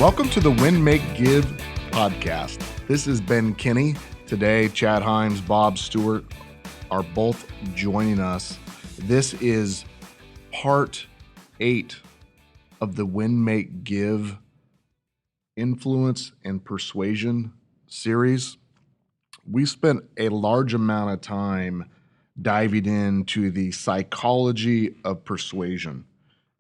Welcome to the Win, Make, Give podcast. This is Ben Kinney. Today, Chad Himes, Bob Stewart are both joining us. This is part 8 of the Win, Make, Give Influence and Persuasion series. We spent a large amount of time diving into the psychology of persuasion.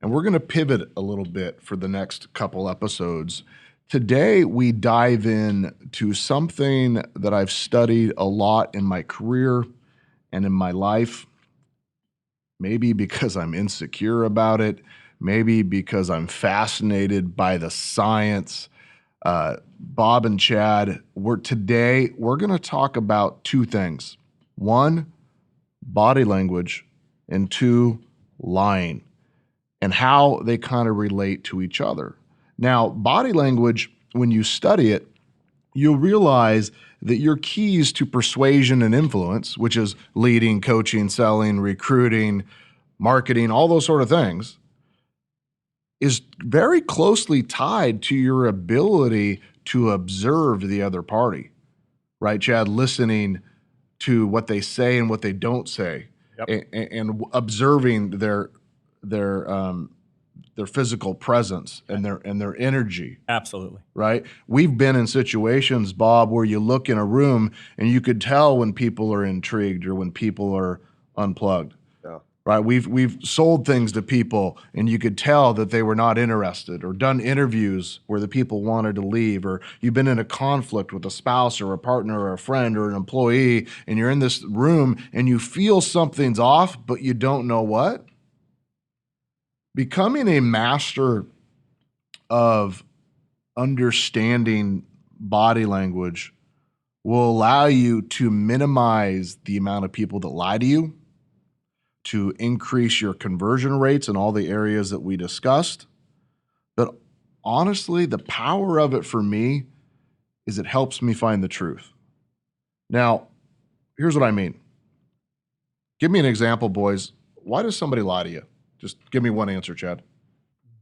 And we're going to pivot a little bit for the next couple episodes. Today, we dive in to something that I've studied a lot in my career and in my life. Maybe because I'm insecure about it. Maybe because I'm fascinated by the science. Bob and Chad, today we're going to talk about two things. One, body language, and two, lying, and how they kind of relate to each other. Now, body language, when you study it, you'll realize that your keys to persuasion and influence, which is leading, coaching, selling, recruiting, marketing, all those sort of things, is very closely tied to your ability to observe the other party, right, Chad? Listening to what they say and what they don't say, yep. and observing their physical presence and their energy. Absolutely. Right? We've been in situations, Bob, where you look in a room and you could tell when people are intrigued or when people are unplugged. Yeah. Right? We've sold things to people and you could tell that they were not interested, or done interviews where the people wanted to leave, or you've been in a conflict with a spouse or a partner or a friend or an employee, and you're in this room and you feel something's off, but you don't know what. Becoming a master of understanding body language will allow you to minimize the amount of people that lie to you, to increase your conversion rates in all the areas that we discussed. But honestly, the power of it for me is it helps me find the truth. Now, here's what I mean. Give me an example, boys. Why does somebody lie to you? Just give me one answer, Chad.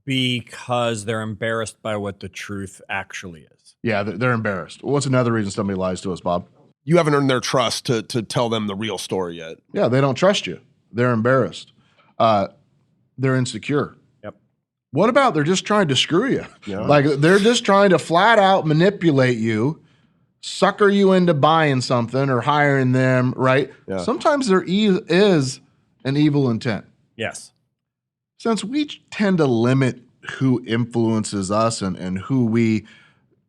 Because they're embarrassed by what the truth actually is. Yeah, they're embarrassed. What's another reason somebody lies to us, Bob? You haven't earned their trust to tell them the real story yet. Yeah, they don't trust you. They're embarrassed. They're insecure. Yep. What about they're just trying to screw you? Yeah. Like they're just trying to flat out manipulate you, sucker you into buying something or hiring them, right? Yeah. Sometimes there is an evil intent. Yes. Since we tend to limit who influences us and who we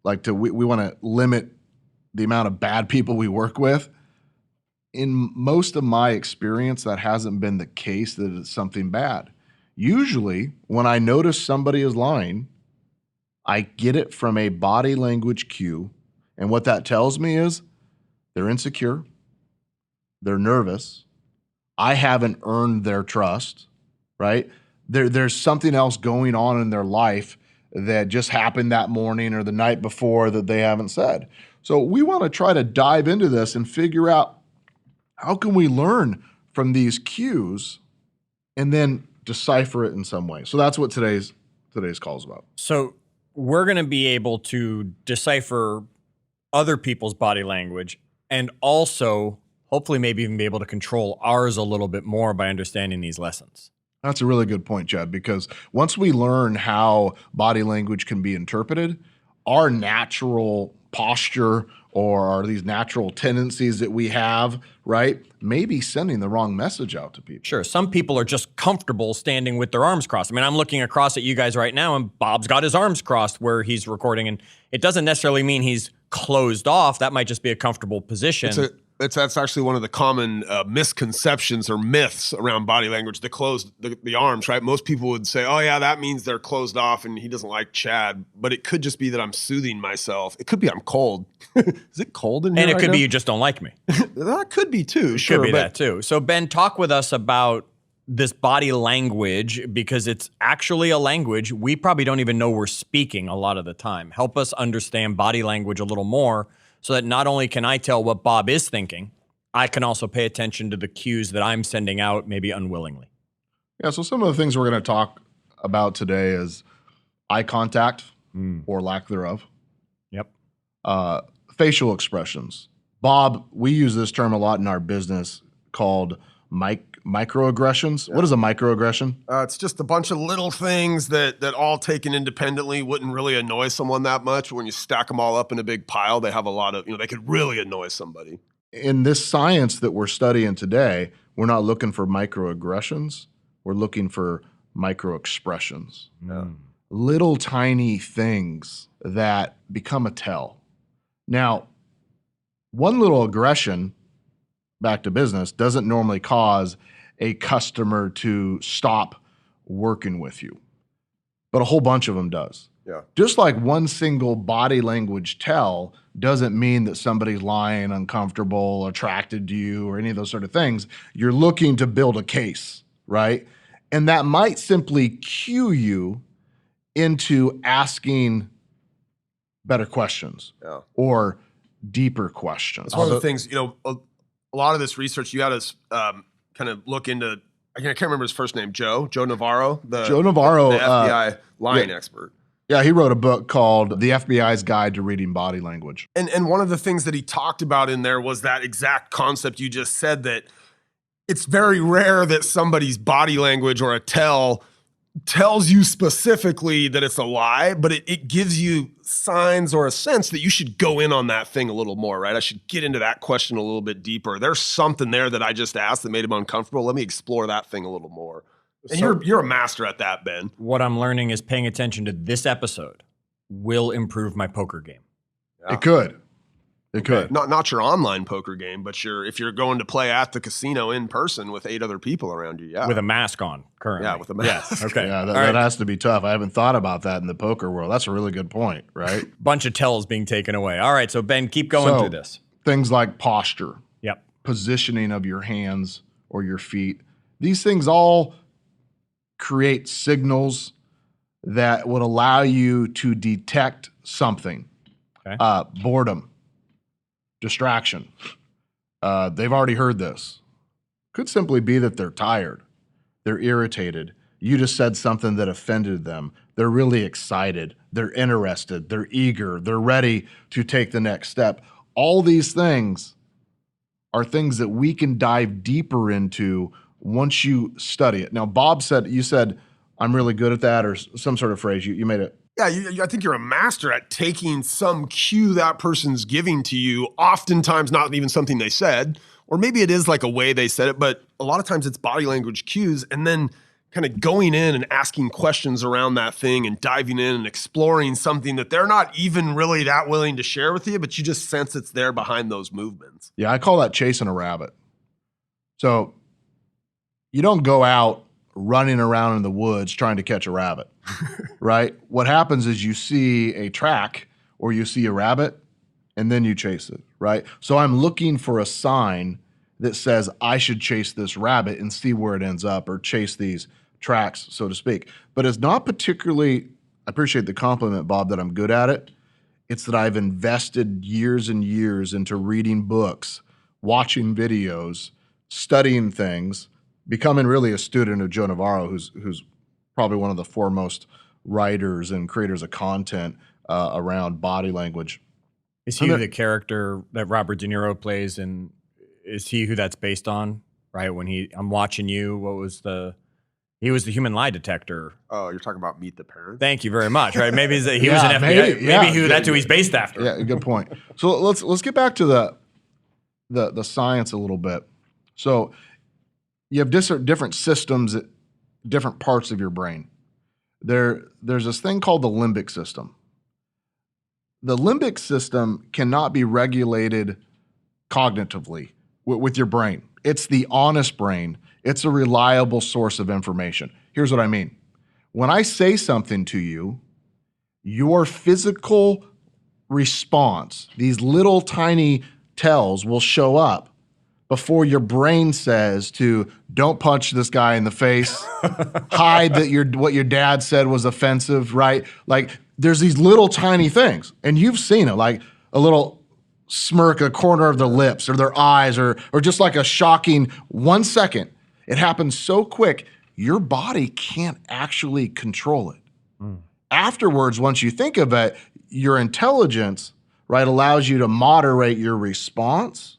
like to, we want to limit the amount of bad people we work with. In most of my experience, that hasn't been the case, that it's something bad. Usually, when I notice somebody is lying, I get it from a body language cue. And what that tells me is they're insecure, they're nervous, I haven't earned their trust, right? There's something else going on in their life that just happened that morning or the night before that they haven't said. So we want to try to dive into this and figure out how can we learn from these cues and then decipher it in some way. So that's what today's call is about. So we're going to be able to decipher other people's body language and also hopefully maybe even be able to control ours a little bit more by understanding these lessons. That's a really good point, Chad, because once we learn how body language can be interpreted, our natural posture or these natural tendencies that we have, right, may be sending the wrong message out to people. Sure. Some people are just comfortable standing with their arms crossed. I mean, I'm looking across at you guys right now, and Bob's got his arms crossed where he's recording, and it doesn't necessarily mean he's closed off. That might just be a comfortable position. That's actually one of the common misconceptions or myths around body language, the arms, right? Most people would say, oh yeah, that means they're closed off and he doesn't like Chad. But it could just be that I'm soothing myself. It could be I'm cold. Is it cold in here? And it right could now? be you just don't like me. That could be too. Sure, could be that too. So Ben, talk with us about this body language, because it's actually a language we probably don't even know we're speaking a lot of the time. Help us understand body language a little more, so that not only can I tell what Bob is thinking, I can also pay attention to the cues that I'm sending out, maybe unwillingly. Yeah, so some of the things we're going to talk about today is eye contact, or lack thereof. Yep. Facial expressions. Bob, we use this term a lot in our business called microaggressions. Yeah. What is a microaggression? It's just a bunch of little things that all taken independently wouldn't really annoy someone that much. But when you stack them all up in a big pile, they have a lot of, they could really annoy somebody. In this science that we're studying today, we're not looking for microaggressions. We're looking for microexpressions. Little tiny things that become a tell. Now, one little aggression, back to business, doesn't normally cause a customer to stop working with you, but a whole bunch of them does. Yeah. Just like one single body language tell doesn't mean that somebody's lying, uncomfortable, attracted to you, or any of those sort of things. You're looking to build a case, right? And that might simply cue you into asking better questions or deeper questions. It's one of the things, a lot of this research, you had us kind of look into, I can't remember his first name, Joe Navarro, the FBI lying expert. Yeah, he wrote a book called The FBI's Guide to Reading Body Language. And one of the things that he talked about in there was that exact concept you just said, that it's very rare that somebody's body language or a tell tells you specifically that it's a lie, but it gives you signs or a sense that you should go in on that thing a little more, right? I should get into that question a little bit deeper. There's something there that I just asked that made him uncomfortable. Let me explore that thing a little more. And you're a master at that, Ben. What I'm learning is paying attention to this episode will improve my poker game. Yeah. It could. It could. Not your online poker game, but if you're going to play at the casino in person with 8 other people around you, with a mask on currently. Yeah, with a mask. Yes. Okay. Yeah, that has to be tough. I haven't thought about that in the poker world. That's a really good point, right? Bunch of tells being taken away. All right, so Ben, keep going through this. Things like posture. Yep. Positioning of your hands or your feet. These things all create signals that would allow you to detect something. Okay. Boredom. Distraction. They've already heard this. Could simply be that they're tired. They're irritated. You just said something that offended them. They're really excited. They're interested. They're eager. They're ready to take the next step. All these things are things that we can dive deeper into once you study it. Now, Bob you said, I'm really good at that, or some sort of phrase. You made it. Yeah, I think you're a master at taking some cue that person's giving to you, oftentimes not even something they said, or maybe it is like a way they said it, but a lot of times it's body language cues, and then kind of going in and asking questions around that thing and diving in and exploring something that they're not even really that willing to share with you, but you just sense it's there behind those movements. Yeah, I call that chasing a rabbit. So you don't go out running around in the woods trying to catch a rabbit, right? What happens is you see a track or you see a rabbit and then you chase it, right? So I'm looking for a sign that says I should chase this rabbit and see where it ends up, or chase these tracks, so to speak. But it's not particularly, I appreciate the compliment, Bob, that I'm good at it. It's that I've invested years and years into reading books, watching videos, studying things, becoming really a student of Joe Navarro, who's probably one of the foremost writers and creators of content around body language. Is he the character that Robert De Niro plays, and is he who that's based on? Right, when I'm watching you. He was the human lie detector. Oh, you're talking about Meet the Parents? Thank you very much. Right, maybe he was an FBI. That's who he's based after. Yeah, good point. So let's get back to the science a little bit. So you have different systems at different parts of your brain. There's this thing called the limbic system. The limbic system cannot be regulated cognitively with your brain. It's the honest brain. It's a reliable source of information. Here's what I mean. When I say something to you, your physical response, these little tiny tells, will show up before your brain says to don't punch this guy in the face, hide that what your dad said was offensive, right? Like there's these little tiny things, and you've seen it, like a little smirk, a corner of their lips or their eyes, or just like a shocking 1 second. It happens so quick, your body can't actually control it. afterwards, once you think of it, your intelligence, right, allows you to moderate your response.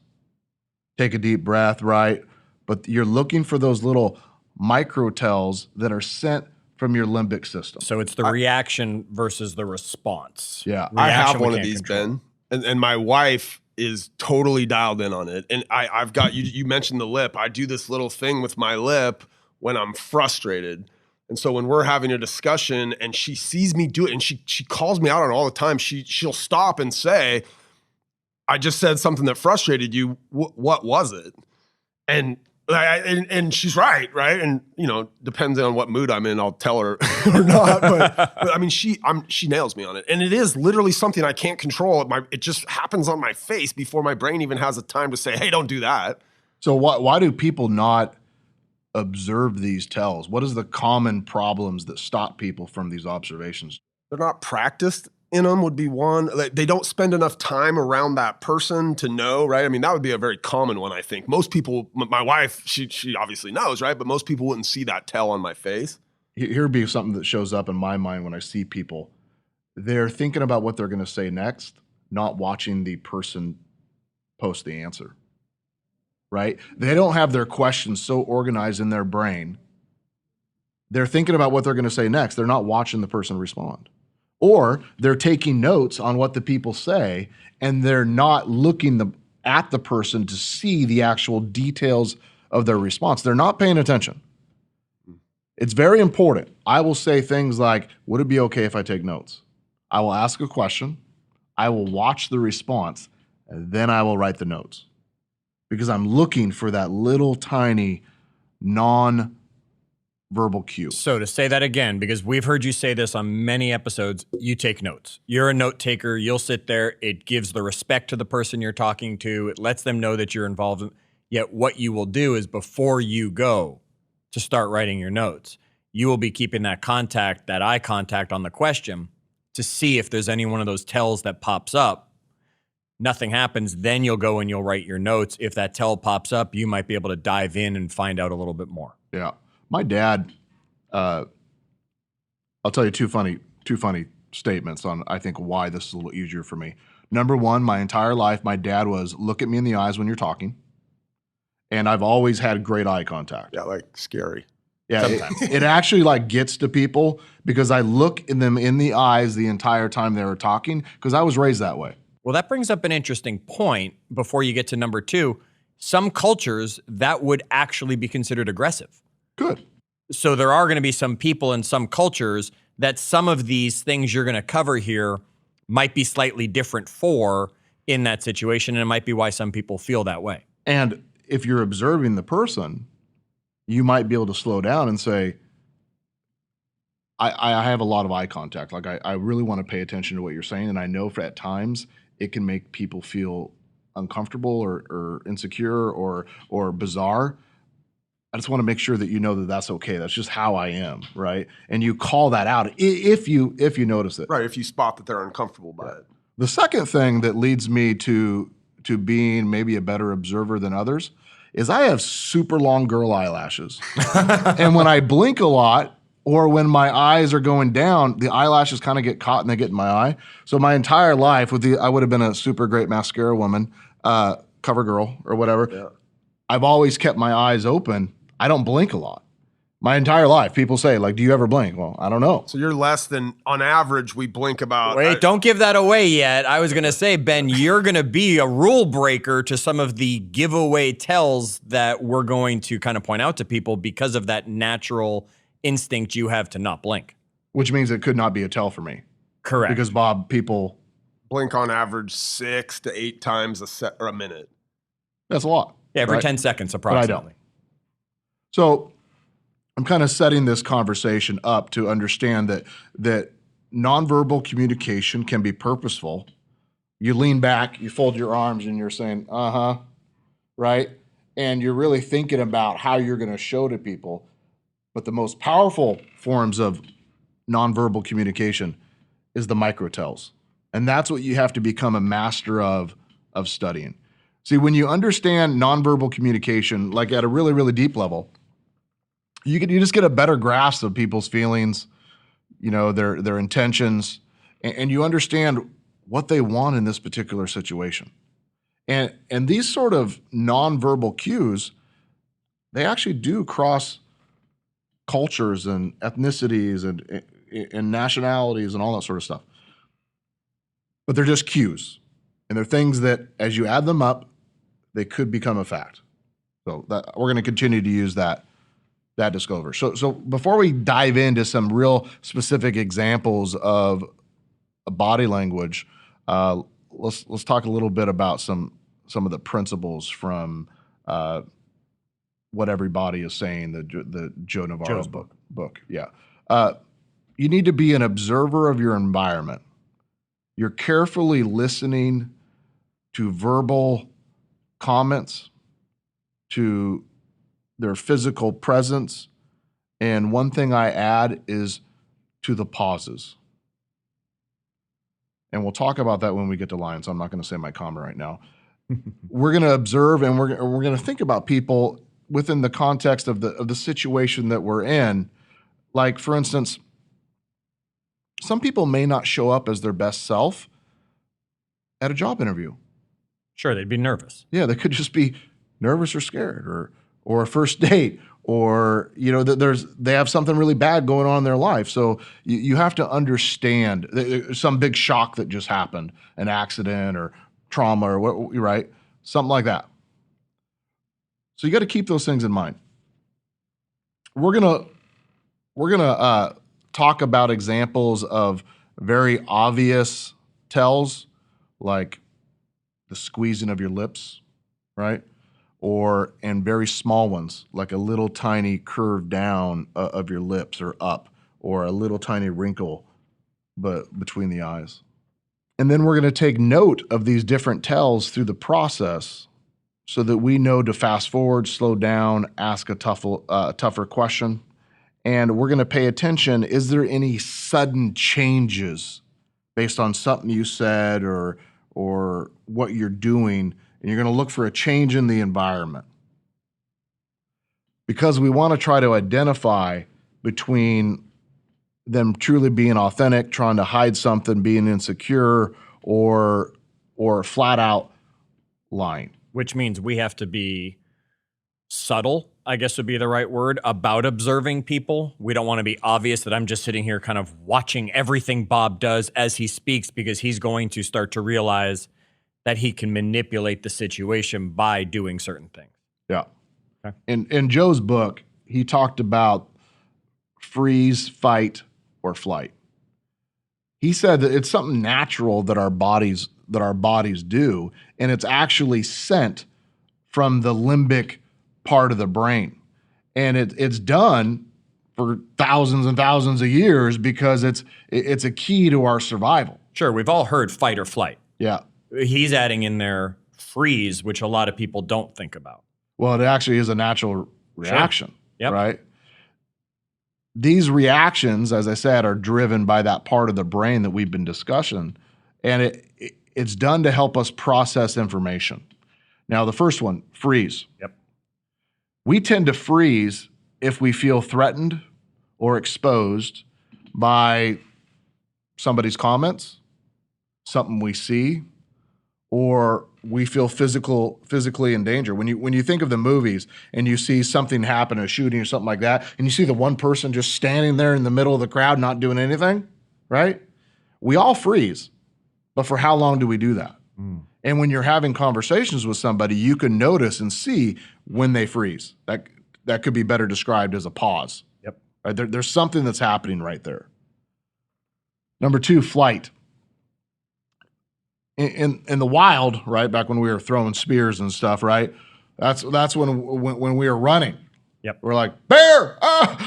Take a deep breath, right? But you're looking for those little micro tells that are sent from your limbic system. So it's the reaction versus the response. Yeah. I have Reaction we one of can't these, control. Ben, and my wife is totally dialed in on it. And I've got you mentioned the lip. I do this little thing with my lip when I'm frustrated. And so when we're having a discussion and she sees me do it, and she calls me out on it all the time, she'll stop and say, I just said something that frustrated you. What was it? And she's right? And depends on what mood I'm in, I'll tell her or not. But I mean, she nails me on it, and it is literally something I can't control. It just happens on my face before my brain even has the time to say, "Hey, don't do that." So why do people not observe these tells? What is the common problems that stop people from these observations? They're not practiced in them would be one. Like, they don't spend enough time around that person to know, right? I mean, that would be a very common one, I think. Most people, my wife, she obviously knows, right? But most people wouldn't see that tell on my face. Here would be something that shows up in my mind when I see people. They're thinking about what they're going to say next, not watching the person post the answer, right? They don't have their questions so organized in their brain. They're thinking about what they're going to say next. They're not watching the person respond. Or they're taking notes on what the people say, and they're not looking at the person to see the actual details of their response. They're not paying attention. It's very important. I will say things like, would it be okay if I take notes? I will ask a question. I will watch the response, and then I will write the notes. Because I'm looking for that little tiny non-verbal cue. So to say that again, because we've heard you say this on many episodes, you take notes. You're a note taker. You'll sit there. It gives the respect to the person you're talking to. It lets them know that you're involved. Yet what you will do is before you go to start writing your notes, you will be keeping that eye contact on the question to see if there's any one of those tells that pops up. Nothing happens. Then you'll go and you'll write your notes. If that tell pops up, you might be able to dive in and find out a little bit more. Yeah. My dad, I'll tell you two funny statements on, I think, why this is a little easier for me. Number one, my entire life, my dad was, look at me in the eyes when you're talking. And I've always had great eye contact. Yeah, like scary. Yeah, it actually like gets to people because I look in them in the eyes the entire time they were talking because I was raised that way. Well, that brings up an interesting point before you get to number two. Some cultures, that would actually be considered aggressive. Good. So there are going to be some people in some cultures that some of these things you're going to cover here might be slightly different for in that situation, and it might be why some people feel that way. And if you're observing the person, you might be able to slow down and say, I have a lot of eye contact. Like I really want to pay attention to what you're saying, and I know at times it can make people feel uncomfortable or insecure or bizarre. I just want to make sure that you know that that's okay. That's just how I am, right? And you call that out if you notice it. Right, if you spot that they're uncomfortable by it. The second thing that leads me to being maybe a better observer than others is I have super long girl eyelashes. And when I blink a lot or when my eyes are going down, the eyelashes kind of get caught and they get in my eye. So my entire life I would have been a super great mascara woman, cover girl or whatever. Yeah. I've always kept my eyes open. I don't blink a lot. My entire life, people say, like, do you ever blink? Well, I don't know. So you're less than, on average, we blink about... Wait, don't give that away yet. I was going to say, Ben, you're going to be a rule breaker to some of the giveaway tells that we're going to kind of point out to people because of that natural instinct you have to not blink. Which means it could not be a tell for me. Correct. Because, Bob, people... blink on average 6 to 8 times a minute. That's a lot. Yeah, every right? 10 seconds approximately. But I don't. So I'm kind of setting this conversation up to understand that nonverbal communication can be purposeful. You lean back, you fold your arms, and you're saying, right? And you're really thinking about how you're going to show to people. But the most powerful forms of nonverbal communication is the microtells. And that's what you have to become a master of studying. See, when you understand nonverbal communication, like at a really, really deep level, you just get a better grasp of people's feelings. their intentions, and you understand what they want in this particular situation. And these sort of nonverbal cues, they actually do cross cultures and ethnicities and nationalities and all that sort of stuff. But they're just cues. And they're things that, as you add them up, they could become a fact. So we're going to continue to use that disclosure. So before we dive into some real specific examples of body language, let's talk a little bit about some of the principles from What Everybody Is Saying, the Joe Navarro's book. Yeah. You need to be an observer of your environment. You're carefully listening to verbal comments, to their physical presence, and one thing I add is to the pauses. And we'll talk about that when we get to lines. I'm not going to say my comma right now. We're going to observe, and we're going to think about people within the context of the situation that we're in. Like, for instance, some people may not show up as their best self at a job interview. Sure, they'd be nervous. Yeah, they could just be nervous or scared, or a first date, or they have something really bad going on in their life. So you have to understand some big shock that just happened, an accident or trauma or what, right? Something like that. So you got to keep those things in mind. We're gonna talk about examples of very obvious tells, like the squeezing of your lips, right? And very small ones, like a little tiny curve down of your lips or up, or a little tiny wrinkle between the eyes. And then we're going to take note of these different tells through the process so that we know to fast forward, slow down, ask a tougher question. And we're going to pay attention, is there any sudden changes based on something you said or what you're doing? And you're going to look for a change in the environment. Because we want to try to identify between them truly being authentic, trying to hide something, being insecure, or flat out lying. Which means we have to be subtle, I guess would be the right word, about observing people. We don't want to be obvious that I'm just sitting here kind of watching everything Bob does as he speaks, because he's going to start to realize that he can manipulate the situation by doing certain things. Yeah. Okay. In Joe's book, he talked about freeze, fight, or flight. He said that it's something natural that our bodies do, and it's actually sent from the limbic part of the brain. And it's done for thousands and thousands of years because it's a key to our survival. Sure, we've all heard fight or flight. Yeah. He's adding in there freeze, which a lot of people don't think about. Well, it actually is a natural reaction, sure. Yep. Right? These reactions, as I said, are driven by that part of the brain that we've been discussing, and it's done to help us process information. Now, the first one, freeze. Yep. We tend to freeze if we feel threatened or exposed by somebody's comments, something we see, or we feel physically in danger. When you think of the movies and you see something happen, a shooting or something like that, and you see the one person just standing there in the middle of the crowd not doing anything, right? We all freeze. But for how long do we do that? And when you're having conversations with somebody, you can notice and see when they freeze. That could be better described as a pause. Yep. Right? There's something that's happening right there. Number 2, flight. In the wild, right, back when we were throwing spears and stuff, right? That's when we were running. Yep. We're like, bear,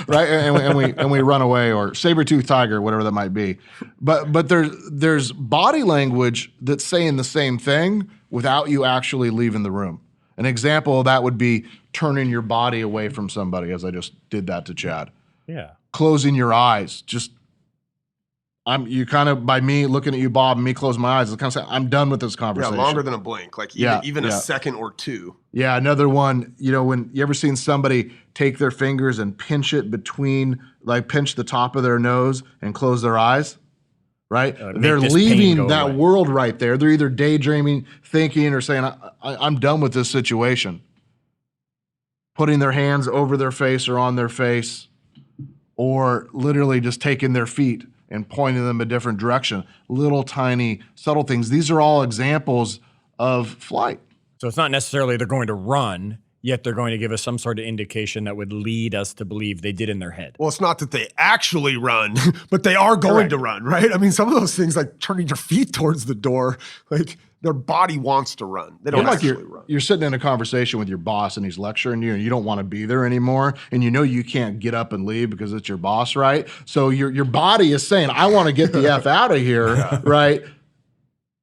right, and we run away, or saber-toothed tiger, whatever that might be. But there's body language that's saying the same thing without you actually leaving the room. An example of that would be turning your body away from somebody, as I just did that to Chad. Yeah. Closing your eyes, just you kind of, by me looking at you, Bob, and me closing my eyes, it's kind of saying, I'm done with this conversation. Yeah, longer than a blink, like even a second or two. Yeah, another one, when you ever seen somebody take their fingers and pinch it between, like pinch the top of their nose and close their eyes, right? They're leaving that world right there. They're either daydreaming, thinking, or saying, I'm done with this situation. Putting their hands over their face or on their face, or literally just taking their feet and pointing them a different direction. Little tiny subtle things. These are all examples of flight. So it's not necessarily they're going to run, yet they're going to give us some sort of indication that would lead us to believe they did in their head. Well, it's not that they actually run, but they are going to run, right? I mean, some of those things like turning your feet towards the door, like their body wants to run. They don't actually run. You're sitting in a conversation with your boss and he's lecturing you and you don't want to be there anymore. And you know you can't get up and leave because it's your boss, right? So your body is saying, I want to get the F out of here, right?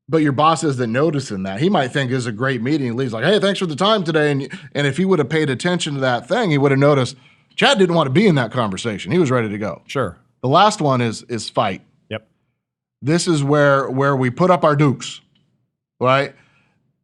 But your boss isn't noticing that. He might think it's a great meeting. He leaves like, hey, thanks for the time today. And if he would have paid attention to that thing, he would have noticed Chad didn't want to be in that conversation. He was ready to go. Sure. The last one is fight. Yep. This is where we put up our dukes, right?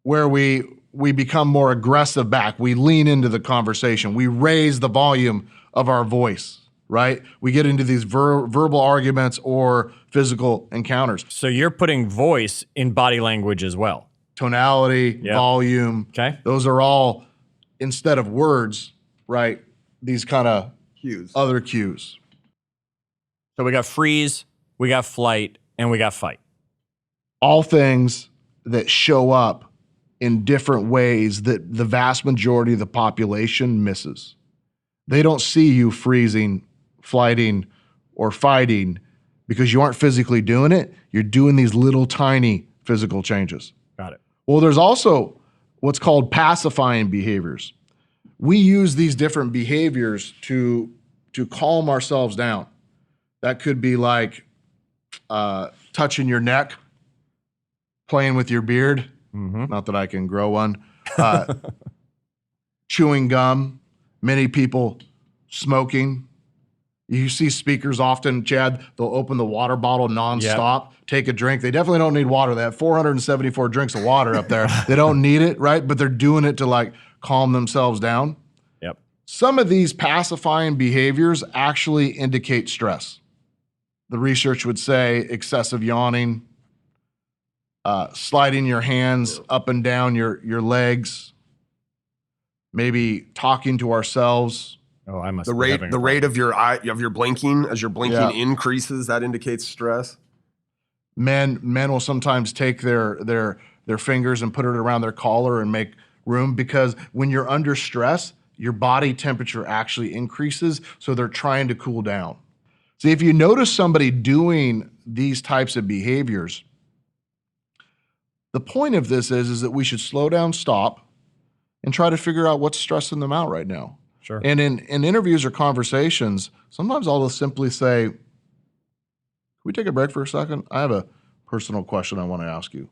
Where we become more aggressive back. We lean into the conversation. We raise the volume of our voice, right? We get into these verbal arguments or physical encounters. So you're putting voice in body language as well. Tonality, volume. Okay. Those are all, instead of words, right? These kind of other cues. So we got freeze, we got flight, and we got fight. All things that show up in different ways that the vast majority of the population misses. They don't see you freezing, flighting, or fighting because you aren't physically doing it. You're doing these little tiny physical changes. Got it. Well, there's also what's called pacifying behaviors. We use these different behaviors to calm ourselves down. That could be like touching your neck, playing with your beard. Not that I can grow one. Chewing gum. Many people smoking. You see speakers often, Chad, they'll open the water bottle nonstop, take a drink. They definitely don't need water. They have 474 drinks of water up there. They don't need it, right? But they're doing it to like calm themselves down. Yep. Some of these pacifying behaviors actually indicate stress. The research would say excessive yawning, sliding your hands up and down your legs, maybe talking to ourselves. Oh, I must. The rate of your blinking as your blinking increases, that indicates stress. Men will sometimes take their fingers and put it around their collar and make room because when you're under stress, your body temperature actually increases, so they're trying to cool down. See, if you notice somebody doing these types of behaviors, the point of this is that we should slow down, stop, and try to figure out what's stressing them out right now. Sure. And in interviews or conversations, sometimes I'll just simply say, can we take a break for a second? I have a personal question I want to ask you.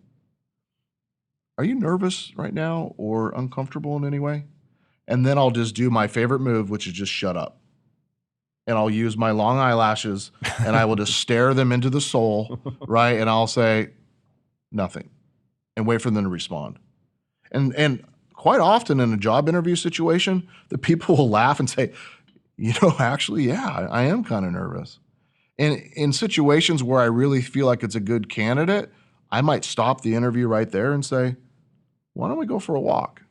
Are you nervous right now or uncomfortable in any way? And then I'll just do my favorite move, which is just shut up. And I'll use my long eyelashes and I will just stare them into the soul, right? And I'll say nothing and wait for them to respond. And quite often in a job interview situation, the people will laugh and say, actually, yeah, I am kind of nervous. And in situations where I really feel like it's a good candidate, I might stop the interview right there and say, why don't we go for a walk?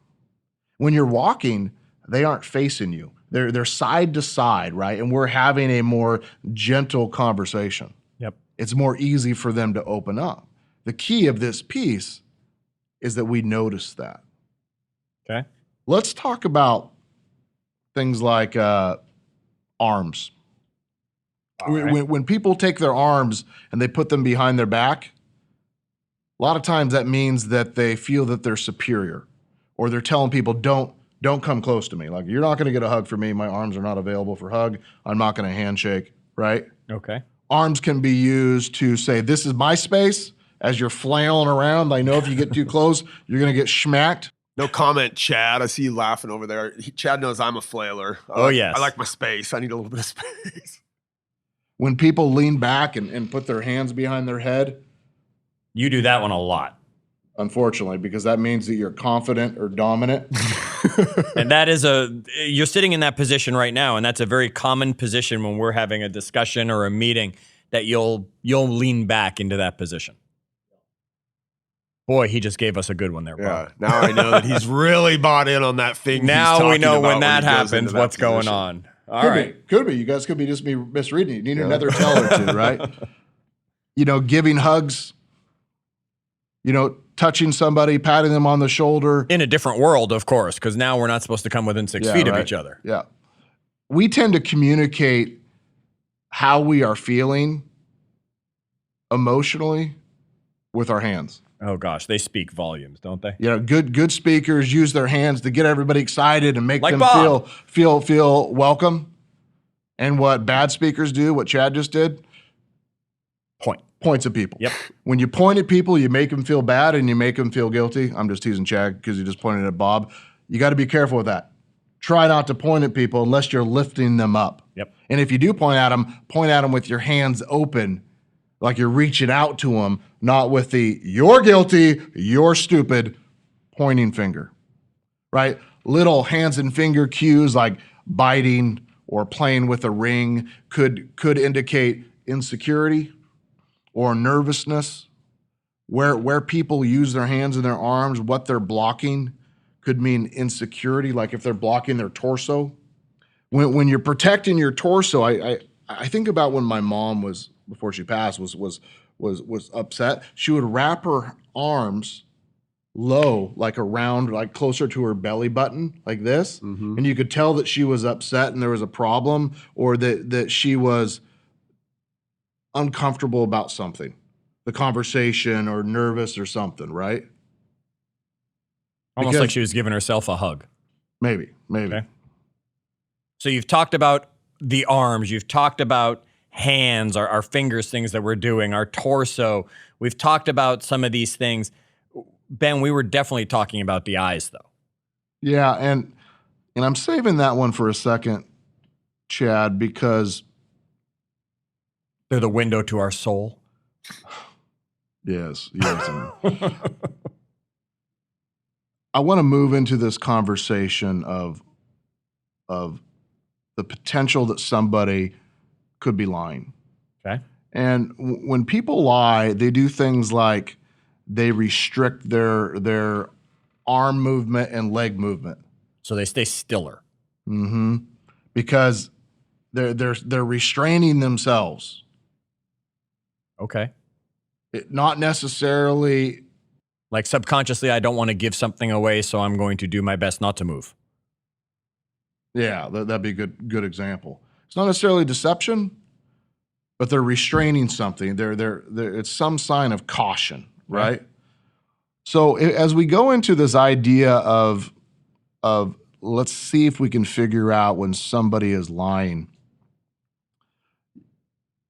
When you're walking, they aren't facing you. They're side to side, right? And we're having a more gentle conversation. Yep. It's more easy for them to open up. The key of this piece is that we notice that. Okay. Let's talk about things like arms. Right. When people take their arms and they put them behind their back, a lot of times that means that they feel that they're superior, or they're telling people, don't come close to me. Like, you're not going to get a hug from me. My arms are not available for hug. I'm not going to handshake, right? Okay. Arms can be used to say, this is my space. As you're flailing around, I know if you get too close, you're going to get schmacked. No comment, Chad. I see you laughing over there. Chad knows I'm a flailer. Yes. I like my space. I need a little bit of space. When people lean back and put their hands behind their head, You do that one a lot. unfortunately, because that means that you're confident or dominant. And that is you're sitting in that position right now, and that's a very common position when we're having a discussion or a meeting, that you'll lean back into that position. Boy, he just gave us a good one there, Bob. Yeah. Now I know that he's really bought in on that thing. Now we know when that he goes into happens, that what's going position. on. All right. Could be. You guys could be just be misreading it. You need another tell or two, right? Giving hugs, touching somebody, patting them on the shoulder. In a different world, of course, because now we're not supposed to come within 6 feet of right. each other. Yeah. We tend to communicate how we are feeling emotionally with our hands. Oh gosh, they speak volumes, don't they? Good speakers use their hands to get everybody excited and make Like them Bob. feel welcome. And what bad speakers do, what Chad just did, points at people. Yep. When you point at people, you make them feel bad and you make them feel guilty. I'm just teasing Chad because he just pointed at Bob. You got to be careful with that. Try not to point at people unless you're lifting them up. Yep. And if you do point at them with your hands open, like you're reaching out to them, not with the "you're guilty, you're stupid" pointing finger, right? Little hands and finger cues like biting or playing with a ring could indicate insecurity or nervousness. Where people use their hands and their arms, what they're blocking could mean insecurity, like if they're blocking their torso. When you're protecting your torso, I think about when my mom was, before she passed, was upset. She would wrap her arms low, like around, like closer to her belly button, like this. Mm-hmm. And you could tell that she was upset and there was a problem, or that she was uncomfortable about something, the conversation, or nervous or something, right? Almost like she was giving herself a hug. Maybe. Okay. So you've talked about the arms, you've talked about hands, our fingers, things that we're doing, our torso. We've talked about some of these things. Ben, we were definitely talking about the eyes, though. Yeah, and I'm saving that one for a second, Chad, because they're the window to our soul. Yes. I want to move into this conversation of the potential that somebody could be lying. Okay. And when people lie, they do things like they restrict their arm movement and leg movement. So they stay stiller. Mm-hmm. Because they're restraining themselves. Okay. Not necessarily. Like subconsciously, I don't want to give something away, so I'm going to do my best not to move. Yeah, that'd be a good example. It's not necessarily deception, but they're restraining something. They're it's some sign of caution, right? So as we go into this idea of let's see if we can figure out when somebody is lying,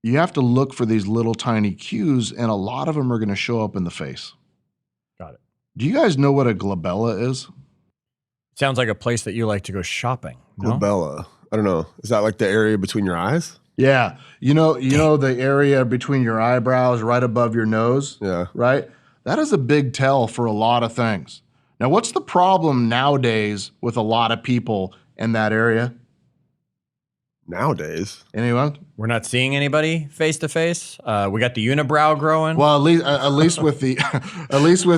you have to look for these little tiny cues, and a lot of them are going to show up in the face. Got it. Do you guys know what a glabella is? Sounds like a place that you like to go shopping. No? Glabella. I don't know. Is that like the area between your eyes? Yeah. You know the area between your eyebrows, right above your nose? Yeah. Right? That is a big tell for a lot of things. Now, what's the problem nowadays with a lot of people in that area? Nowadays? Anyone? We're not seeing anybody face to face. We got the unibrow growing. Well, at least with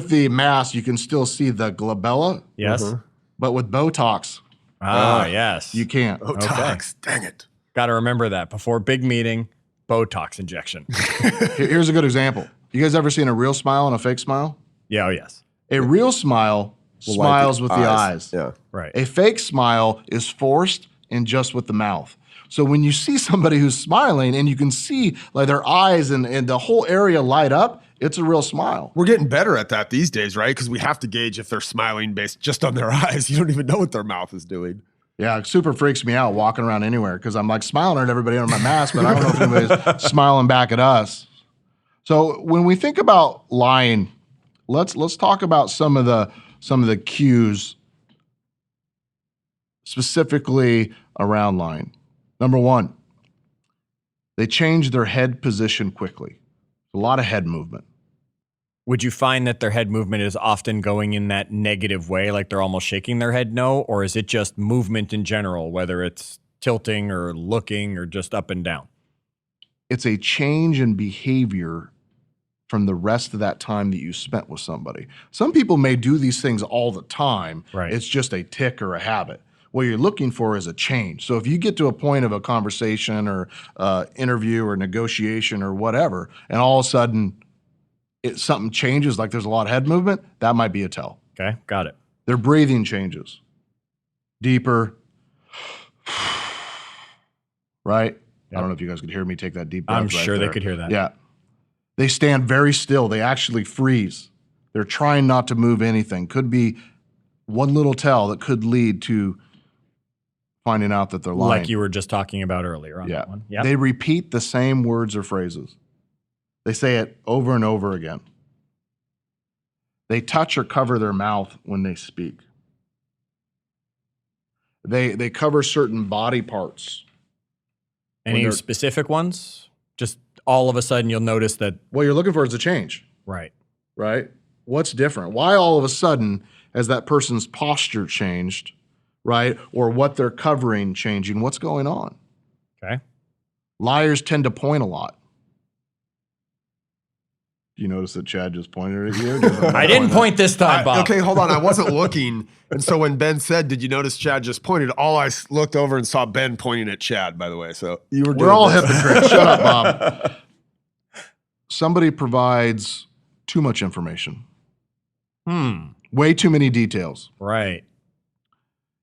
the mask, you can still see the glabella. Yes. Uh-huh. But with Botox, Yes. you can't. Botox. Dang it. Got to remember that before big meeting, Botox injection. Here's a good example. You guys ever seen a real smile and a fake smile? Yeah. Oh, yes. A real smile smiles with the eyes. Yeah. Right. A fake smile is forced and just with the mouth. So when you see somebody who's smiling and you can see like their eyes and the whole area light up, it's a real smile. We're getting better at that these days, right? Because we have to gauge if they're smiling based just on their eyes. You don't even know what their mouth is doing. Yeah, it super freaks me out walking around anywhere because I'm like smiling at everybody under my mask, but I don't know if anybody's smiling back at us. So when we think about lying, let's talk about some of the cues specifically around lying. Number one, They change their head position quickly. A lot of head movement. Would you find that their head movement is often going in that negative way, like they're almost shaking their head no? Or is it just movement in general, whether it's tilting or looking or just up and down? It's a change in behavior from the rest of that time that you spent with somebody. Some people may do these things all the time. Right. It's just a tick or a habit. What you're looking for is a change. So if you get to a point of a conversation or interview or negotiation or whatever, and all of a sudden something changes, like there's a lot of head movement, that might be a tell. Okay, got it. Their breathing changes. Deeper. Right? Yep. I don't know if you guys could hear me take that deep breath. I'm sure they could hear that. Yeah. They stand very still. They actually freeze. They're trying not to move anything. Could be one little tell that could lead to finding out that they're lying. Like you were just talking about earlier on that one. Yeah. They repeat the same words or phrases. They say it over and over again. They touch or cover their mouth when they speak. They cover certain body parts. Any specific ones? Just all of a sudden you'll notice that. What you're looking for is a change. Right. Right? What's different? Why all of a sudden has that person's posture changed, right? Or what they're covering changing? What's going on? Okay. Liars tend to point a lot. You notice that Chad just pointed at you? I didn't point this time, Bob. Okay, hold on. I wasn't looking. And so when Ben said, did you notice Chad just pointed? Looked over and saw Ben pointing at Chad, by the way. So you were We're all hypocrites. Shut up, Bob. Somebody provides too much information. Way too many details. Right.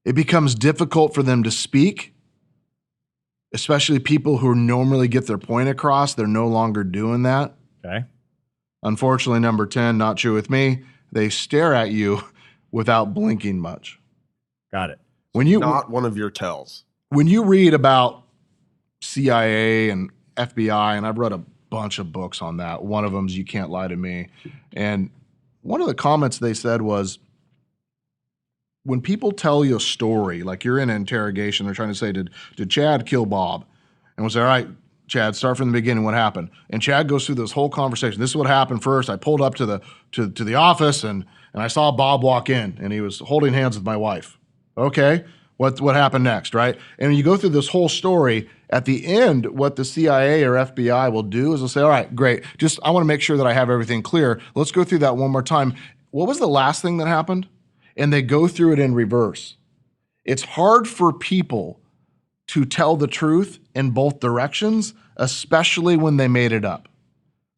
It becomes difficult for them to speak, especially people who normally get their point across. They're no longer doing that. Okay. Unfortunately, number 10, not true with me. They stare at you without blinking much. Got it. Not one of your tells. When you read about CIA and FBI, and I've read a bunch of books on that. One of them is You Can't Lie to Me. And one of the comments they said was, when people tell you a story, like you're in an interrogation, they're trying to say, did Chad kill Bob? And we'll say, all right, Chad, start from the beginning. What happened? And Chad goes through this whole conversation. This is what happened first. I pulled up to the office and I saw Bob walk in and he was holding hands with my wife. Okay, what happened next, right? And you go through this whole story. At the end, what the CIA or FBI will do is they'll say, all right, great. I want to make sure that I have everything clear. Let's go through that one more time. What was the last thing that happened? And they go through it in reverse. It's hard for people to tell the truth in both directions, especially when they made it up.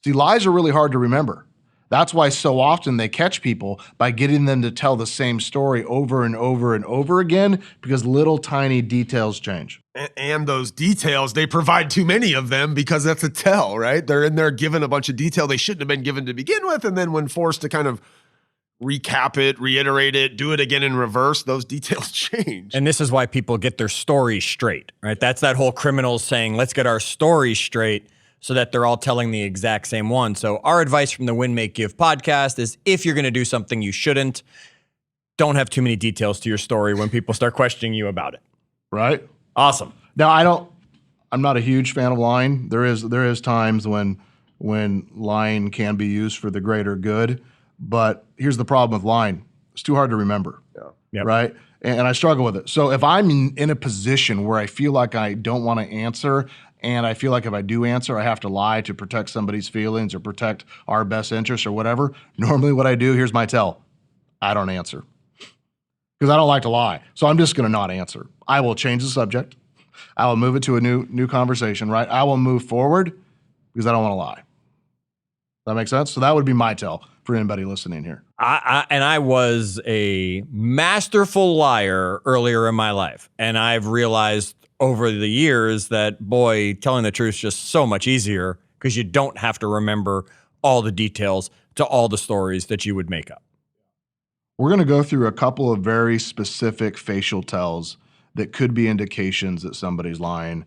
See, lies are really hard to remember. That's why so often they catch people by getting them to tell the same story over and over and over again, because little tiny details change. And those details, they provide too many of them because that's a tell, right? They're in there given a bunch of detail they shouldn't have been given to begin with, and then when forced to kind of recap it, reiterate it, do it again in reverse, those details change. And this is why people get their story straight, right? That's that whole criminals saying, let's get our story straight so that they're all telling the exact same one. So our advice from the Win, Make, Give podcast is if you're going to do something you shouldn't, don't have too many details to your story when people start questioning you about it. Right? Awesome. Now, I'm not a huge fan of lying. There is times when lying can be used for the greater good. But here's the problem with lying. It's too hard to remember, Yep. right? And I struggle with it. So if I'm in a position where I feel like I don't want to answer, and I feel like if I do answer, I have to lie to protect somebody's feelings or protect our best interests or whatever, normally what I do, here's my tell, I don't answer. Because I don't like to lie. So I'm just going to not answer. I will change the subject. I will move it to a new conversation, right? I will move forward because I don't want to lie. That make sense? So that would be my tell for anybody listening here. I was a masterful liar earlier in my life. And I've realized over the years that, boy, telling the truth is just so much easier because you don't have to remember all the details to all the stories that you would make up. We're going to go through a couple of very specific facial tells that could be indications that somebody's lying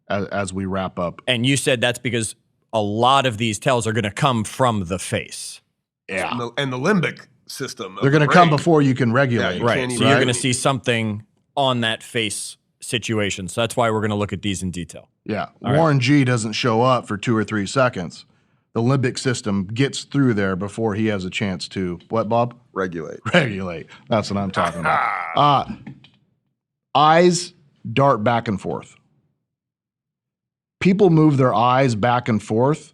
as we wrap up. And you said that's because a lot of these tells are going to come from the face. Yeah. And the limbic system. They're going to come before you can regulate. Yeah, Right. So you're going to see something on that face situations. So that's why we're going to look at these in detail. Yeah. All Warren G doesn't show up for 2 or 3 seconds. The limbic system gets through there before he has a chance to, what, Bob? Regulate. Regulate. That's what I'm talking about. Eyes dart back and forth. People move their eyes back and forth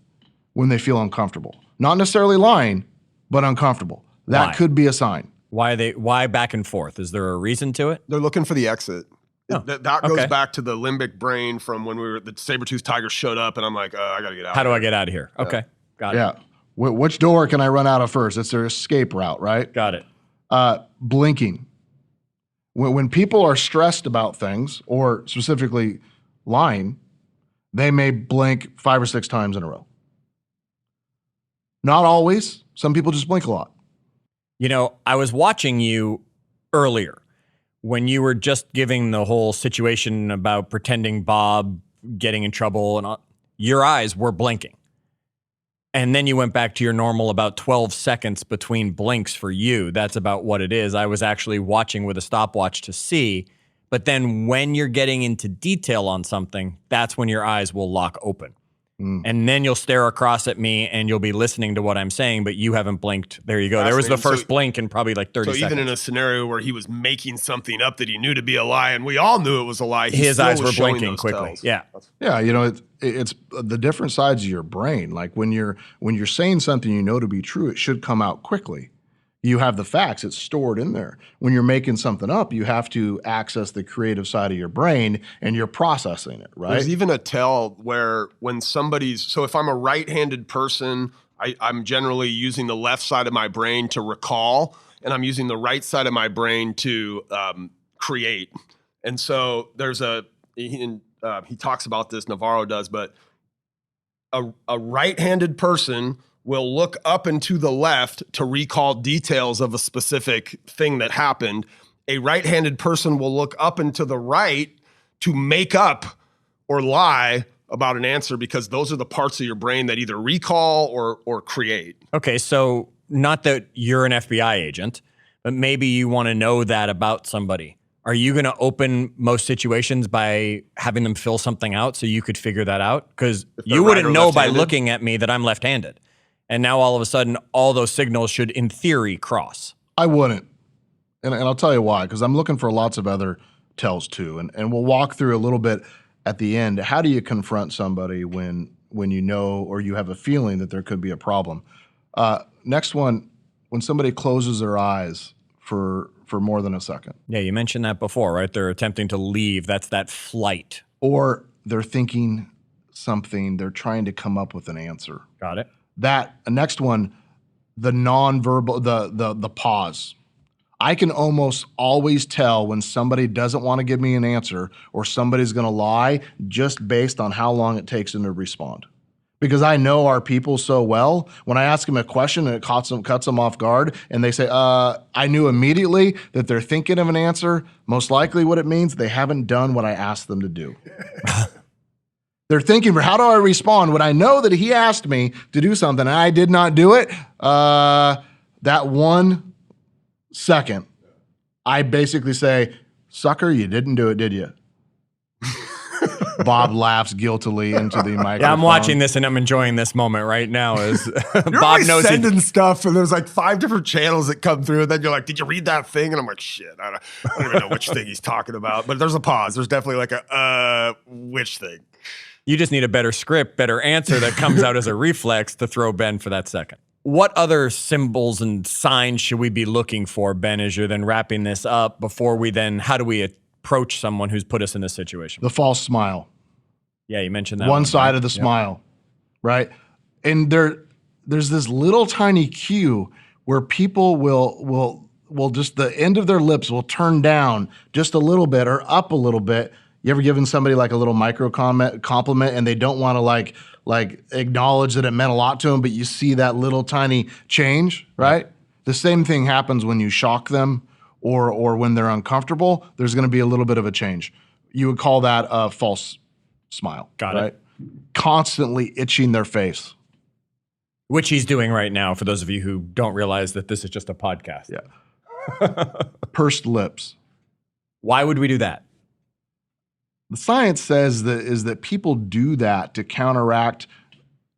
when they feel uncomfortable. Not necessarily lying, but uncomfortable. That Why? could be a sign. Why back and forth? Is there a reason to it? They're looking for the exit. Oh, That goes okay. back to the limbic brain from when the saber-toothed tiger showed up, and I'm like, I got to get out. How do I get out of here? Okay. Got it. Yeah. Which door can I run out of first? It's their escape route, right? Got it. Blinking. When people are stressed about things, or specifically lying, they may blink 5 or 6 times in a row. Not always. Some people just blink a lot. You know, I was watching you earlier when you were just giving the whole situation about pretending Bob getting in trouble and all. Your eyes were blinking. And then you went back to your normal about 12 seconds between blinks for you. That's about what it is. I was actually watching with a stopwatch to see. But then when you're getting into detail on something, that's when your eyes will lock open. And then you'll stare across at me and you'll be listening to what I'm saying, but you haven't blinked. There you go. There was the first blink in probably like 30 seconds. So even in a scenario where he was making something up that he knew to be a lie, and we all knew it was a lie, his eyes were blinking quickly. Tells. Yeah. Yeah, you know, it's the different sides of your brain. Like when you're saying something you know to be true, it should come out quickly. You have the facts, it's stored in there. When you're making something up, you have to access the creative side of your brain and you're processing it, right? There's even a tell where when so if I'm a right-handed person, I'm generally using the left side of my brain to recall, and I'm using the right side of my brain to create. And so he talks about this, Navarro does, but a right-handed person will look up and to the left to recall details of a specific thing that happened. A right-handed person will look up and to the right to make up or lie about an answer, because those are the parts of your brain that either recall or create. Okay, so not that you're an FBI agent, but maybe you want to know that about somebody. Are you going to open most situations by having them fill something out so you could figure that out? Because you wouldn't know by looking at me that I'm left-handed. And now all of a sudden, all those signals should, in theory, cross. I wouldn't. And I'll tell you why, because I'm looking for lots of other tells too. And we'll walk through a little bit at the end. How do you confront somebody when you know or you have a feeling that there could be a problem? Next one, when somebody closes their eyes for more than a second. Yeah, you mentioned that before, right? They're attempting to leave. That's that flight. Or they're thinking something. They're trying to come up with an answer. Got it. That next one, the nonverbal, the pause. I can almost always tell when somebody doesn't want to give me an answer or somebody's going to lie just based on how long it takes them to respond. Because I know our people so well. When I ask them a question and it cuts them off guard, and they say, I knew immediately that they're thinking of an answer. Most likely what it means, they haven't done what I asked them to do. They're thinking, how do I respond when I know that he asked me to do something and I did not do it? That 1 second, I basically say, sucker, you didn't do it, did you? Bob laughs guiltily into the microphone. Yeah, I'm watching this and I'm enjoying this moment right now. As Bob knows sending stuff, and there's like 5 different channels that come through, and then you're like, "Did you read that thing?" And I'm like, "Shit, I don't even know which thing he's talking about." But there's a pause. There's definitely like a which thing. You just need a better script, better answer that comes out as a reflex to throw Ben for that second. What other symbols and signs should we be looking for, Ben, as you're then wrapping this up before we then, how do we approach someone who's put us in this situation? The false smile. Yeah, you mentioned that. One side of the smile, right? And there's this little tiny cue where people will just, the end of their lips will turn down just a little bit or up a little bit. You ever given somebody like a little micro compliment and they don't want to like acknowledge that it meant a lot to them, but you see that little tiny change, right? The same thing happens when you shock them or when they're uncomfortable. There's going to be a little bit of a change. You would call that a false smile. Got right? it. Constantly itching their face. Which he's doing right now, for those of you who don't realize that this is just a podcast. Yeah. Pursed lips. Why would we do that? The science says that people do that to counteract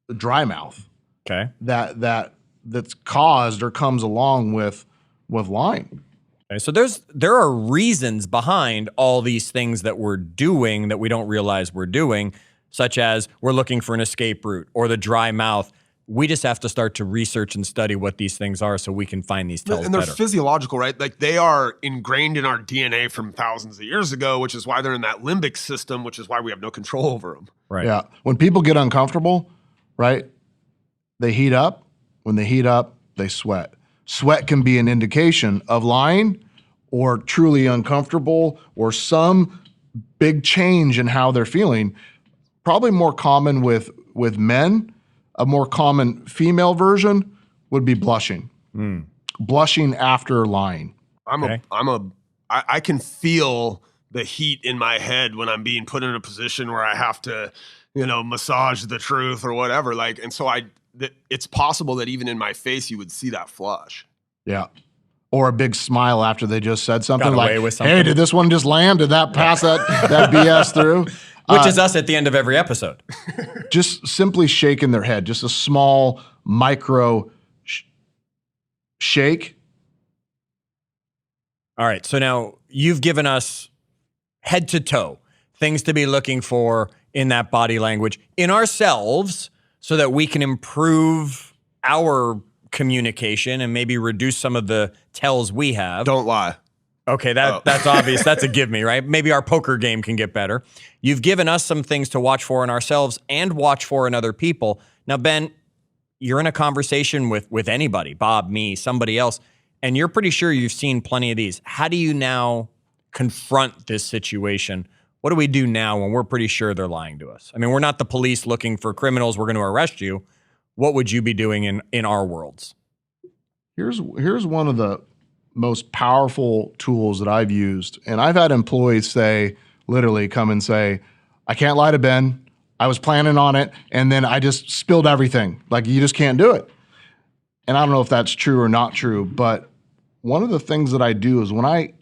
the dry mouth Okay. that's caused or comes along with lying. Okay, so there are reasons behind all these things that we're doing that we don't realize we're doing, such as we're looking for an escape route or the dry mouth. We just have to start to research and study what these things are so we can find these tells and they're better. physiological, right? Like they are ingrained in our DNA from thousands of years ago, which is why they're in that limbic system, which is why we have no control over them. Right. Yeah. When people get uncomfortable, right, they heat up. When they heat up, they sweat. Sweat can be an indication of lying or truly uncomfortable or some big change in how they're feeling. Probably more common with men. A more common female version would be blushing. Blushing after lying. I can feel the heat in my head when I'm being put in a position where I have to, massage the truth or whatever. Like, and so it's possible that even in my face, you would see that flush. Yeah. Or a big smile after they just said something Got away like, with something. hey, did this one just land? Did that pass that BS through? Which is us at the end of every episode. Just simply shaking their head, just a small micro shake. All right. So now you've given us head to toe things to be looking for in that body language in ourselves so that we can improve our communication and maybe reduce some of the tells we have. Don't lie. Okay, that's obvious. That's a give me, right? Maybe our poker game can get better. You've given us some things to watch for in ourselves and watch for in other people. Now, Ben, you're in a conversation with anybody, Bob, me, somebody else, and you're pretty sure you've seen plenty of these. How do you now confront this situation? What do we do now when we're pretty sure they're lying to us? I mean, we're not the police looking for criminals. We're going to arrest you. What would you be doing in our worlds? Here's one of the most powerful tools that I've used. And I've had employees literally come and say, I can't lie to Ben. I was planning on it. And then I just spilled everything. Like, you just can't do it. And I don't know if that's true or not true, but one of the things that I do is when I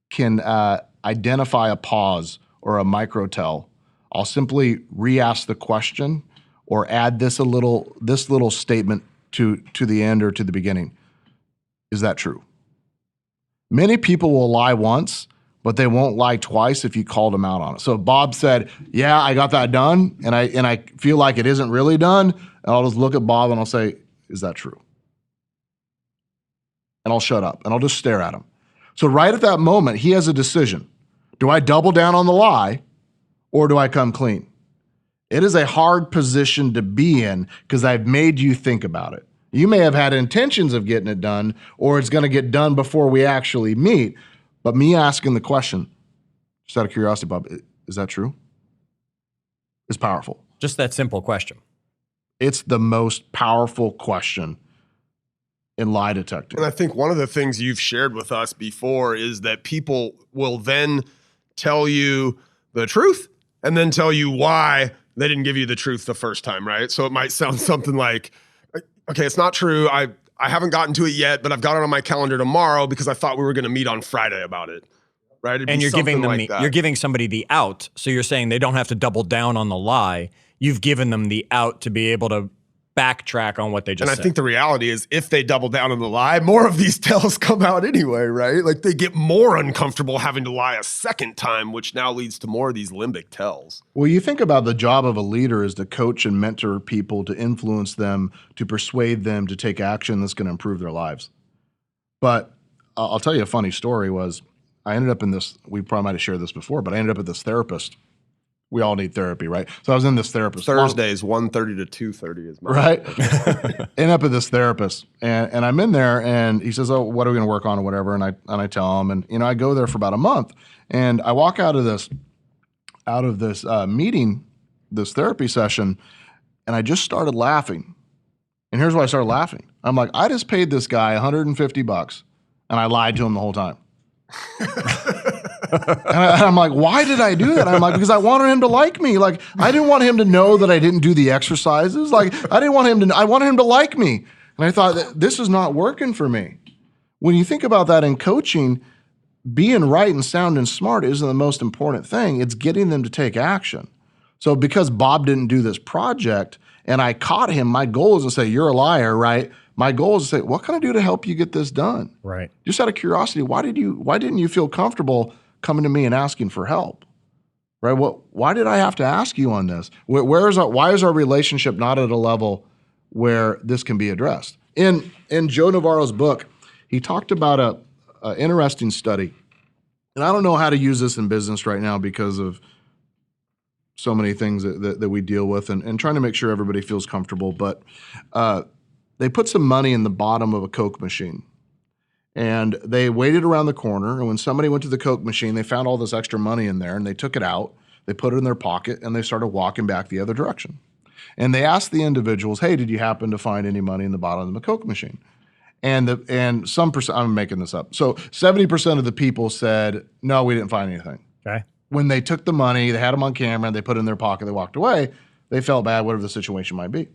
can identify a pause or a micro tell, I'll simply re-ask the question or add this little statement to the end or to the beginning. Is that true? Many people will lie once, but they won't lie twice if you called them out on it. So if Bob said, yeah, I got that done, and I feel like it isn't really done, and I'll just look at Bob and I'll say, is that true? And I'll shut up and I'll just stare at him. So right at that moment, he has a decision. Do I double down on the lie or do I come clean? It is a hard position to be in because I've made you think about it. You may have had intentions of getting it done, or it's going to get done before we actually meet. But me asking the question, just out of curiosity, Bob, is that true? It's powerful. Just that simple question. It's the most powerful question in lie detecting. And I think one of the things you've shared with us before is that people will then tell you the truth and then tell you why they didn't give you the truth the first time, right? So it might sound something like, okay, it's not true. I haven't gotten to it yet, but I've got it on my calendar tomorrow because I thought we were going to meet on Friday about it, right? It'd And be you're giving them something like that. you're giving somebody the out, so you're saying they don't have to double down on the lie. You've given them the out to be able to backtrack on what they just And said. I think the reality is if they double down on the lie, more of these tells come out anyway, right? Like they get more uncomfortable having to lie a second time, which now leads to more of these limbic tells. Well, you think about the job of a leader is to coach and mentor people, to influence them, to persuade them to take action that's going to improve their lives. But I'll tell you a funny story was I ended up in this, we probably might have shared this before, but I ended up at this therapist. We all need therapy, right? So I was in this therapist. Thursdays, 1:30 to 2:30 is my right. End up at this therapist, and I'm in there, and he says, "Oh, what are we going to work on, or whatever?" And I tell him, and I go there for about a month, and I walk out of this meeting, this therapy session, and I just started laughing. And here's why I started laughing. I'm like, I just paid this guy $150, and I lied to him the whole time. And I'm like, why did I do that? I'm like, because I wanted him to like me. Like, I didn't want him to know that I didn't do the exercises. Like, I wanted him to like me. And I thought, this is not working for me. When you think about that in coaching, being right and sound and smart isn't the most important thing. It's getting them to take action. So because Bob didn't do this project and I caught him, my goal is to say, you're a liar, right? My goal is to say, what can I do to help you get this done? Right. Just out of curiosity, why didn't you feel comfortable coming to me and asking for help? Right? Why did I have to ask you on this? Why is our relationship not at a level where this can be addressed? In Joe Navarro's book, he talked about a interesting study. And I don't know how to use this in business right now because of so many things that we deal with and trying to make sure everybody feels comfortable. But they put some money in the bottom of a Coke machine. And they waited around the corner, and when somebody went to the Coke machine, they found all this extra money in there, and they took it out, they put it in their pocket, and they started walking back the other direction. And they asked the individuals, hey, did you happen to find any money in the bottom of the Coke machine? And some percent, I'm making this up, so 70% of the people said, no, we didn't find anything. Okay. When they took the money, they had them on camera, they put it in their pocket, they walked away, they felt bad, whatever the situation might be.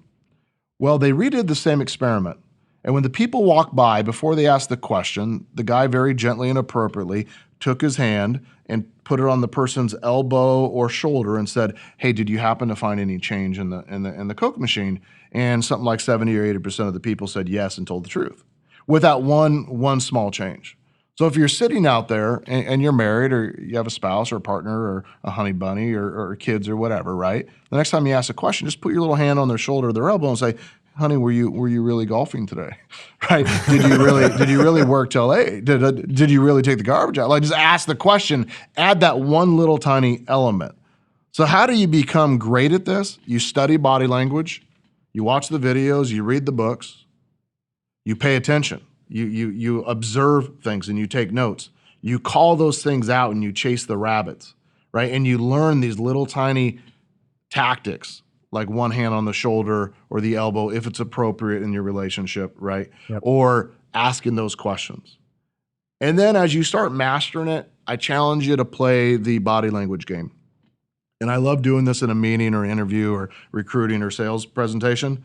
Well, they redid the same experiment. And when the people walked by, before they asked the question, the guy very gently and appropriately took his hand and put it on the person's elbow or shoulder and said, hey, did you happen to find any change in the Coke machine? And something like 70 or 80% of the people said yes and told the truth without one small change. So if you're sitting out there and you're married or you have a spouse or a partner or a honey bunny or kids or whatever, right? The next time you ask a question, just put your little hand on their shoulder or their elbow and say, honey, were you really golfing today? Right? Did you really work till 8? Did you really take the garbage out? Like, just ask the question, add that one little tiny element. So how do you become great at this? You study body language, you watch the videos, you read the books, you pay attention, you observe things and you take notes. You call those things out and you chase the rabbits, right? And you learn these little tiny tactics, like one hand on the shoulder or the elbow if it's appropriate in your relationship, right? Yep. Or asking those questions. And then as you start mastering it, I challenge you to play the body language game. And I love doing this in a meeting or interview or recruiting or sales presentation.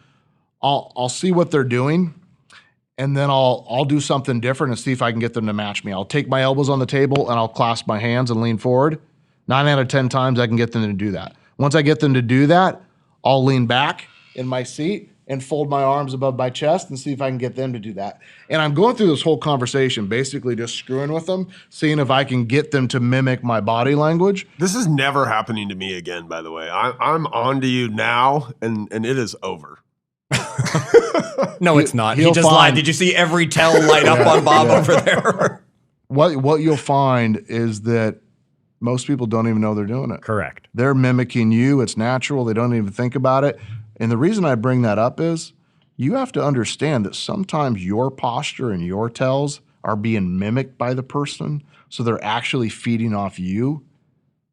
I'll see what they're doing, and then I'll do something different and see if I can get them to match me. I'll take my elbows on the table and I'll clasp my hands and lean forward. 9 out of 10 times I can get them to do that. Once I get them to do that, I'll lean back in my seat and fold my arms above my chest and see if I can get them to do that. And I'm going through this whole conversation, basically just screwing with them, seeing if I can get them to mimic my body language. This is never happening to me again, by the way. I'm on to you now, and it is over. No, it's not. He just lied. Did you see every tell light up on Bob over there? What you'll find is that most people don't even know they're doing it. Correct. They're mimicking you. It's natural. They don't even think about it. And the reason I bring that up is you have to understand that sometimes your posture and your tells are being mimicked by the person. So they're actually feeding off you.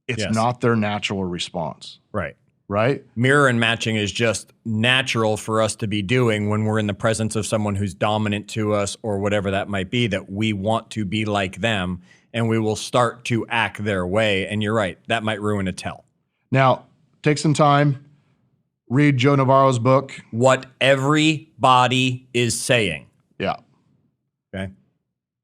It's not their natural response. Right. Right? Mirror and matching is just natural for us to be doing when we're in the presence of someone who's dominant to us or whatever that might be, that we want to be like them. And we will start to act their way. And you're right, that might ruin a tell. Now, take some time, read Joe Navarro's book. What Everybody is Saying. Yeah. Okay.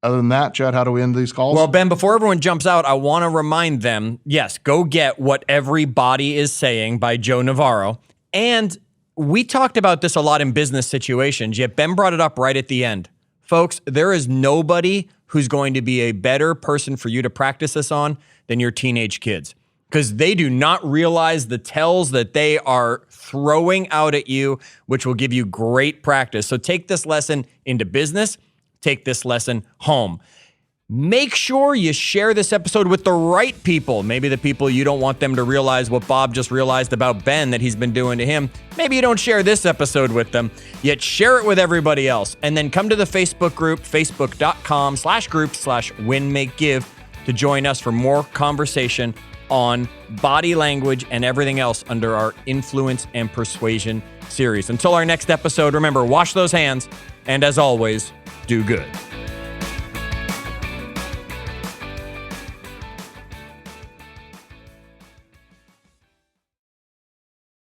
Other than that, Chad, how do we end these calls? Well, Ben, before everyone jumps out, I want to remind them, yes, go get What Everybody is Saying by Joe Navarro. And we talked about this a lot in business situations, yet Ben brought it up right at the end. Folks, there is nobody who's going to be a better person for you to practice this on than your teenage kids, because they do not realize the tells that they are throwing out at you, which will give you great practice. So take this lesson into business, take this lesson home. Make sure you share this episode with the right people. Maybe the people you don't want them to realize what Bob just realized about Ben that he's been doing to him. Maybe you don't share this episode with them, yet share it with everybody else. And then come to the Facebook group, facebook.com/group/winmakegive to join us for more conversation on body language and everything else under our Influence and Persuasion series. Until our next episode, remember, wash those hands, and as always, do good.